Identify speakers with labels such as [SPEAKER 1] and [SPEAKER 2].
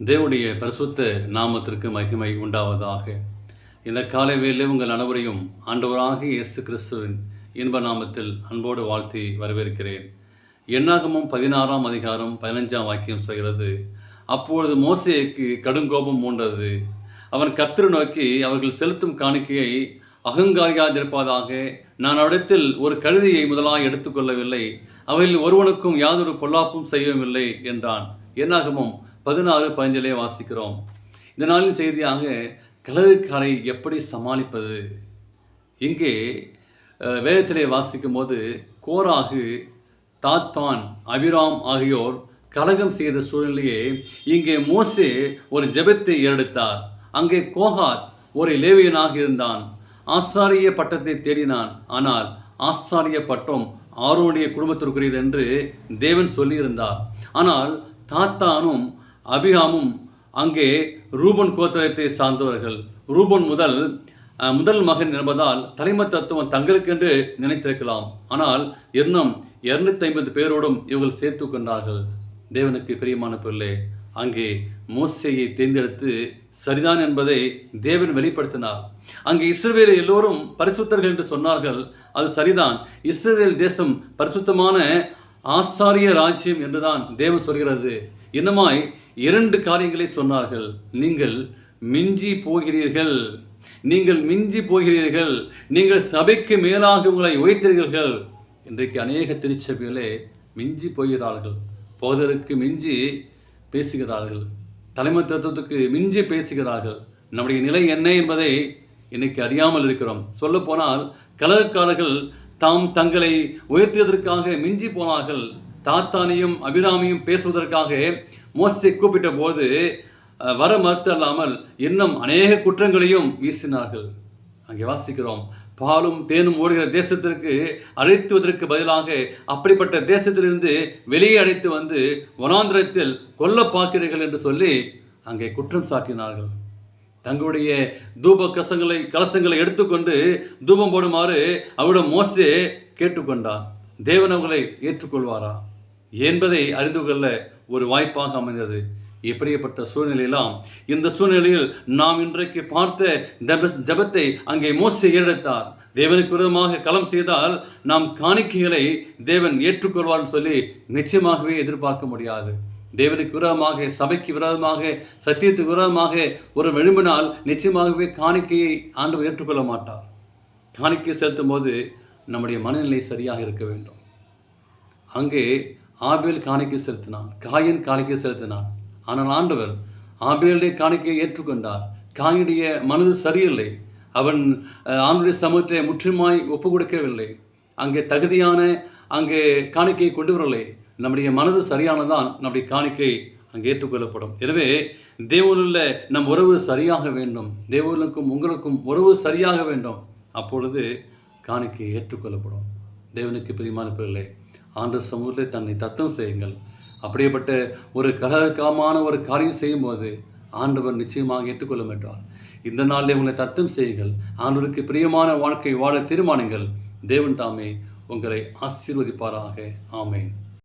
[SPEAKER 1] தேவனுடைய பரிசுத்த நாமத்திற்கு மகிமை உண்டாவதாக. இந்த காலை வேளையிலே உங்கள் அனைவரையும் ஆண்டவராகிய இயேசு கிறிஸ்துவின் இன்ப நாமத்தில் அன்போடு வாழ்த்தி வரவேற்கிறேன். என்னாகமம் 16ஆம் அதிகாரம் 15ஆம் வாக்கியம் சொல்கிறது, அப்பொழுது மோசேக்கு கடுங்கோபம் மூண்டது. அவன் கர்த்தரை நோக்கி, அவர்கள் செலுத்தும் காணிக்கையை அகங்காரியாதிருப்பதாக, நான் அவரிடத்தில் ஒரு கழுதையை முதலாக எடுத்துக்கொள்ளவில்லை, அவைகளில் ஒருவனுக்கும் யாதொரு பொல்லாப்பும் செய்யவில்லை என்றான். என்னாகமம் 16:15 வாசிக்கிறோம். இந்த நாளின் செய்தியாக கலகக்காரை எப்படி சமாளிப்பது. இங்கே வேதத்திலே வாசிக்கும் போது கோராகு, தாத்தான், அபிராம் ஆகியோர் கலகம் செய்த சூழ்நிலையே இங்கே மோசே ஒரு ஜெபத்தை ஏறெடுத்தார். அங்கே கோகாத் ஒரு லேவியனாக இருந்தான். ஆசாரிய பட்டத்தை தேடினான். ஆனால் ஆசாரிய பட்டம் ஆரோனுடைய குடும்பத்திற்குரியது என்று தேவன் சொல்லியிருந்தார். ஆனால் தாத்தானும் அபிராமும் அங்கே ரூபன் கோத்திரத்தை சார்ந்தவர்கள். ரூபன் முதல் மகன் என்பதால் தலைமை தத்துவம் தங்களுக்கென்று நினைத்திருக்கலாம். ஆனால் இன்னும் 250 பேரோடும் இவர்கள் சேர்த்து கொண்டார்கள். தேவனுக்கு பிரியமான பிள்ளை, அங்கே மோசேயை தேர்ந்தெடுத்து சரிதான் என்பதை தேவன் வெளிப்படுத்தினார். அங்கே இஸ்ரவேல் எல்லோரும் பரிசுத்தர்கள் என்று சொன்னார்கள். அது சரிதான். இஸ்ரவேல் தேசம் பரிசுத்தமான ஆசாரிய ராஜ்யம் என்றுதான் தேவன் சொல்கிறது. இன்னமாய் 2 காரியங்களை சொன்னார்கள். நீங்கள் மிஞ்சி போகிறீர்கள், நீங்கள் சபைக்கு மேலாக உங்களை உயர்த்தீர்கள். இன்றைக்கு அநேக திருச்சபைகளே மிஞ்சி போகிறார்கள். போதருக்கு மிஞ்சி பேசுகிறார்கள், தலைமை தத்துவத்துக்கு மிஞ்சி பேசுகிறார்கள். நம்முடைய நிலை என்ன என்பதை இன்னைக்கு அறியாமல் இருக்கிறோம். சொல்லப்போனால் கலகக்காரர்கள் தங்களை உயர்த்தியதற்காக மிஞ்சி போனார்கள். தாத்தானையும் அபிராமையும் பேசுவதற்காக மோசே கூப்பிட்ட போது வர மறுத்தல்லாமல் இன்னும் அநேக குற்றங்களையும் வீசினார்கள். அங்கே வாசிக்கிறோம், பாலும் தேனும் ஓடுகிற தேசத்திற்கு அழைத்துவதற்கு பதிலாக அப்படிப்பட்ட தேசத்திலிருந்து வெளியே அழைத்து வந்து வனாந்திரத்தில் கொல்ல பார்க்கிறீர்கள் என்று சொல்லி அங்கே குற்றம் சாட்டினார்கள். தங்களுடைய தூப கலசங்களை எடுத்துக்கொண்டு தூபம் போடுமாறு அவரிடம் மோசே கேட்டுக்கொண்டார். தேவன் அவர்களை ஏற்றுக்கொள்வாரா என்பதை அறிந்து கொள்ள ஒரு வாய்ப்பாக அமைந்தது. எப்படிப்பட்ட சூழ்நிலையெல்லாம் இந்த சூழ்நிலையில் நாம் இன்றைக்கு பார்த்த ஜபத்தை அங்கே மோசே ஏறெடுத்தார். தேவனுக்கு விரோதமாக களம் செய்தால் நாம் காணிக்கைகளை தேவன் ஏற்றுக்கொள்வார்னு சொல்லி நிச்சயமாகவே எதிர்பார்க்க முடியாது. தேவனுக்கு விரோதமாக, சபைக்கு விரோதமாக, சத்தியத்துக்கு விரோதமாக ஒரு எழும்பினால் நிச்சயமாகவே காணிக்கையை ஆண்டவர் ஏற்றுக்கொள்ள மாட்டார். காணிக்கை செலுத்தும் போது நம்முடைய மனநிலை சரியாக இருக்க வேண்டும். அங்கே ஆபேல் காணிக்கை செலுத்தினான், காயின் காணிக்கை செலுத்தினான். ஆனால் ஆண்டவர் ஆபேலுடைய காணிக்கையை ஏற்றுக்கொண்டார். காயினுடைய மனது சரியில்லை. அவன் ஆண்டுடைய சமூகத்தை முற்றிலுமாய் ஒப்பு கொடுக்கவில்லை. அங்கே தகுதியான காணிக்கையை கொண்டு வரவில்லை. நம்முடைய மனது சரியானதான் நம்முடைய காணிக்கை அங்கே ஏற்றுக்கொள்ளப்படும். எனவே தேவனுள்ள நம் உறவு சரியாக வேண்டும். தேவனுக்கும் உங்களுக்கும் உறவு சரியாக வேண்டும். அப்பொழுது காணிக்கை ஏற்றுக்கொள்ளப்படும். தேவனுக்கு பிரியமான பிள்ளை, ஆண்டவர் சமூகத்தில் தன்னை தத்தம் செய்யுங்கள். அப்படியேப்பட்ட ஒரு கலகமான ஒரு காரியம் செய்யும்போது ஆண்டவர் நிச்சயமாக ஏற்றுக்கொள்ள மாட்டார். இந்த நாளில் உங்களை தத்தம் செய்யுங்கள். ஆண்டவருக்கு பிரியமான வாழ்க்கை வாழ தீர்மானிங்கள். தேவன் தாமே உங்களை ஆசீர்வதிப்பாராக. ஆமேன்.